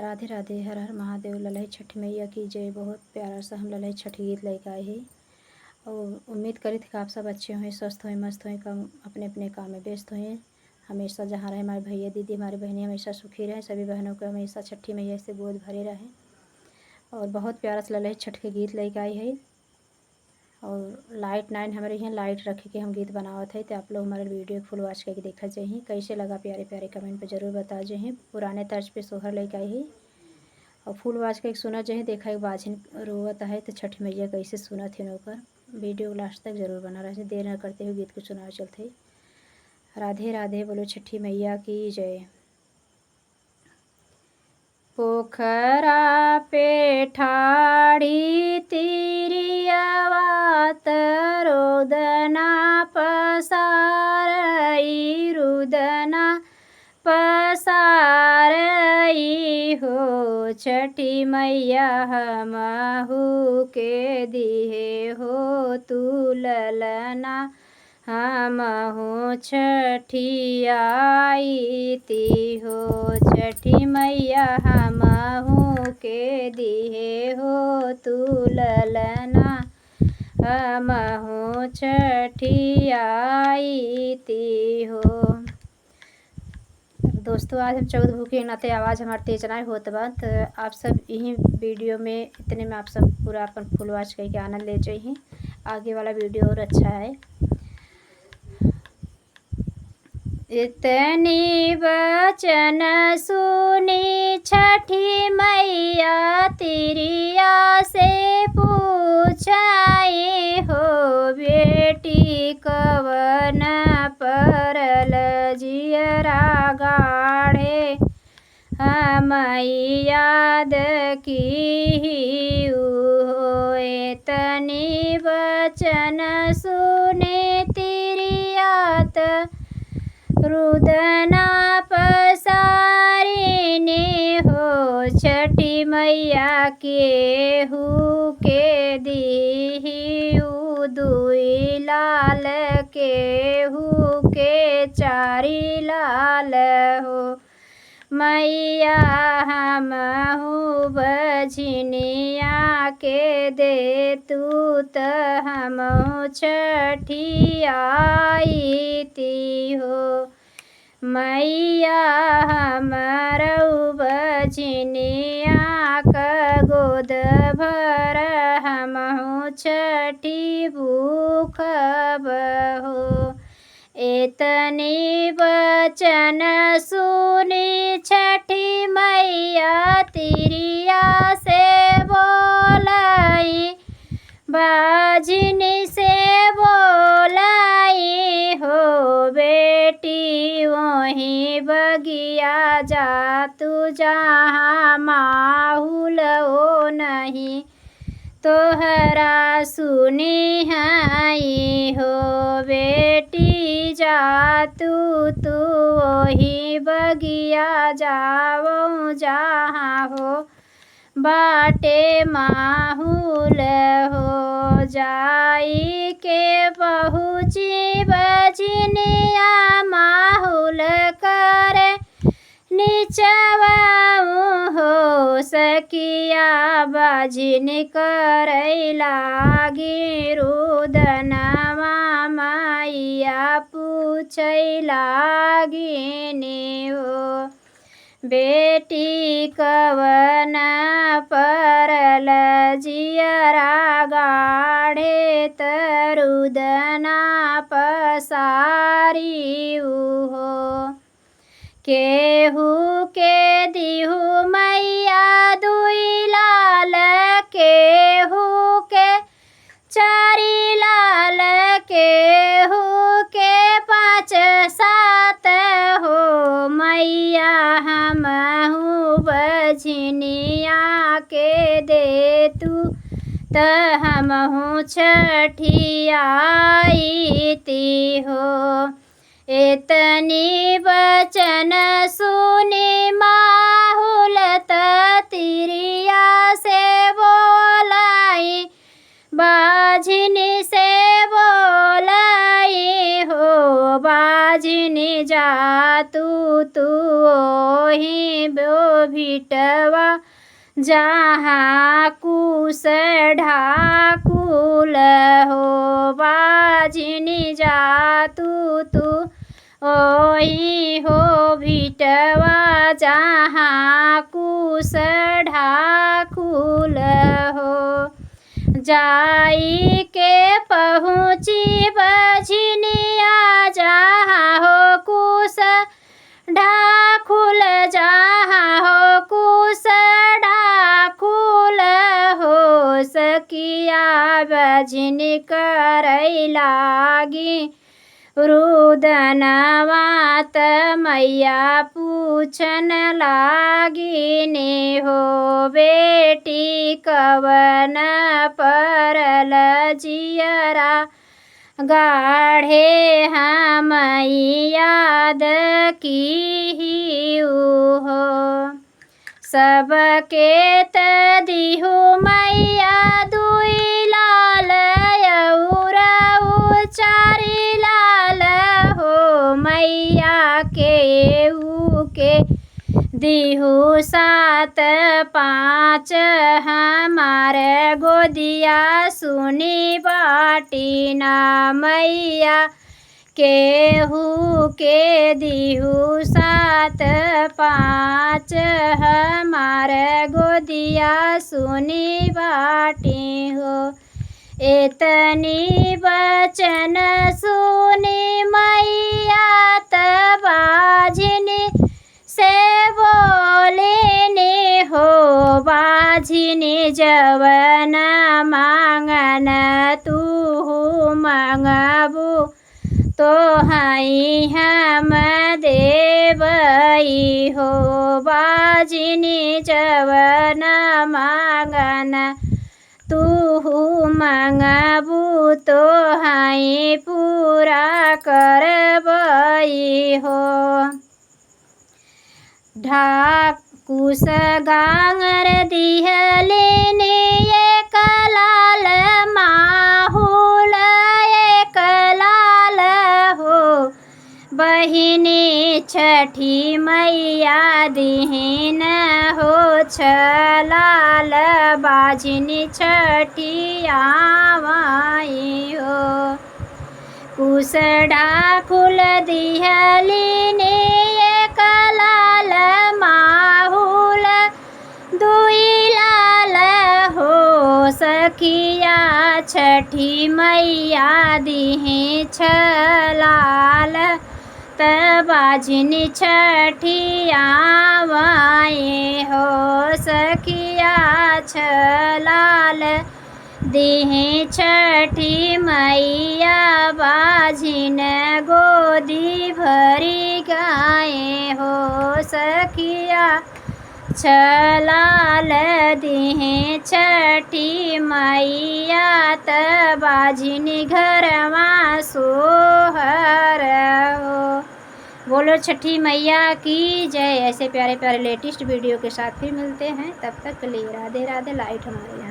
राधे राधे, हर हर महादेव। ललई छठी मैया की जय। बहुत प्यारा सा हम ललई छठी गीत लेकर आए हैं और उम्मीद करी थी कि आप सब अच्छे हों, स्वस्थ हों, मस्त हों, काम अपने अपने काम में व्यस्त हों। हमेशा जहाँ रहे हमारे भैया दीदी, हमारी बहनें हमेशा सुखी रहें। सभी बहनों को हमेशा छठी मैया से गोद भरे रहें। और बहुत प्यारा सा ललई छठ के गीत लेकर आई है। और लाइट नाइन हमारे यहाँ लाइट रखे के हम गीत बनावत है, तो आप लोग हमारे वीडियो फुल वॉच करके देखा चाहिए। कैसे लगा प्यारे प्यारे कमेंट पे ज़रूर बता चाहिए। पुराने तर्ज पे सोहर लेकर आई है और फुल वॉच करके सुना चाहिए। देखा एक बाझिन रोवत है तो छठ मैया कैसे सुना थे नौकर। वीडियो लास्ट तक जरूर बना रहे। देर न करते हुए गीत को सुना चलते। राधे राधे, बोलो छठी मैया की जय। पोखरा पे ठाड़ी तिरियावात रोदना पसारई रुदना पसारई हो। छठी मैया हमहू के दिहे हो तू ललना हमहू छठियाई ती हो। छठी मैया हमहू के दिहे हो तू ललना हमहू छठियाई ती हो। दोस्तों, आज हम चौथ भूखे नाते आवाज़ हमारे तेज ना होत बा, तो आप सब यही वीडियो में इतने में आप सब पूरा अपन फुल वॉच करके आनंद ले जाइए। आगे वाला वीडियो और अच्छा है। इतनी वचन सुनी छठी मैया तिरिया से पूछाई हो। बेटी कवन परल जियरा गाढ़े हम याद की हो। इतनी वचन सुने तिरियात रुदना पसारिने हो। छठी मैया के हु के दी दुई लाल के हु के चारी लाल हो। मैया हमहू बझनिया के दे तू त हमहू छठियाई ती हो। मैया हमरऊ बझनिया का गोद भर हमहू छठी भूखब हो। इतनी वचन सुनी छठी मैया तिरिया से बोलाई बाजिनी से बोलाई हो। बेटी वहीं बगिया जा तू जहाँ माहुल हो नहीं तोहरा सुनी हाई हो। बेटी जा तू वही बगिया जाओ जहाँ हो बाटे माहुल हो। जाई के पहुँची बजनिया माहुल करे नीचवाऊ हो। सकिया बाजिन करई लागी रुदनवा मैया पूछई लागिनी हो। बेटी कवन परल जियरा गाढ़े तरुदना पसारी हो। केहू के दिहु मैया दुई लाल केहू के चारी लाल केहू के पाँच सात हो। मैया हमहू बझनिया के दे तू त हमहू छठियाई ती हो। इतनी वचन सुनी माहुल तिरिया से बोलाई बाझिनी से बोलाई हो। बाझिनी जातु तू ओहि बो भिटवा जहाँ कुश ढाकुल हो। बाझिनी जातु तू ओहि हो भिटवा जहाँ कुश ढाकुल हो। जाई के पहुँची बझिनिया जहाँ हो कुश ढाकुल जहाँ हो कुश ढाकुल हो। सखिया बझिनी करई लागी रुदनवा त मैया पूछन लागी ने हो। बेटी कवन परल जियरा गाढ़े हम याद की हो। सबके तदिहु मैया दुई लाल औरऊ चारि लाल हो। मैया के दिहु सात पाँच हमारे गोदिया सुनी बाटी ना। मैया केहू के दिहु सात पाँच हमारे गोदिया सुनी बाटी हो। एतनी बचन सुनी मैया त बाझिनी से बोलेने हो। बाझिनी जवन मांगन तू मांगबू तो हई हम देवई हो। बाझिनी जवन मांगन तू मांगबू तो हई पूरा करबई हो। ढाकुस गांगर दिहलिनी एक लाल माहुल एक लाल हो। बहिनी छठी मैया दिहिन हो छलाल बाझिनी छठी आवाई हो। कुश ढाकुल दिहलिनी एक लाल माहुल दुई लाल हो। सखिया छठी मैया दिहे छलाल त बाझिनी छठी आवाए हो। सखिया छलाल दिहे छठी मैया बाझिन गोदी भरी गाए हो। सखिया छलाल दिहे छठी मैया त बाझिनी घरवा सोहर हो। बोलो छठी मैया की जय। ऐसे प्यारे प्यारे लेटेस्ट वीडियो के साथ फिर मिलते हैं, तब तक के लिए राधे राधे। लाइट हमारे यहाँ।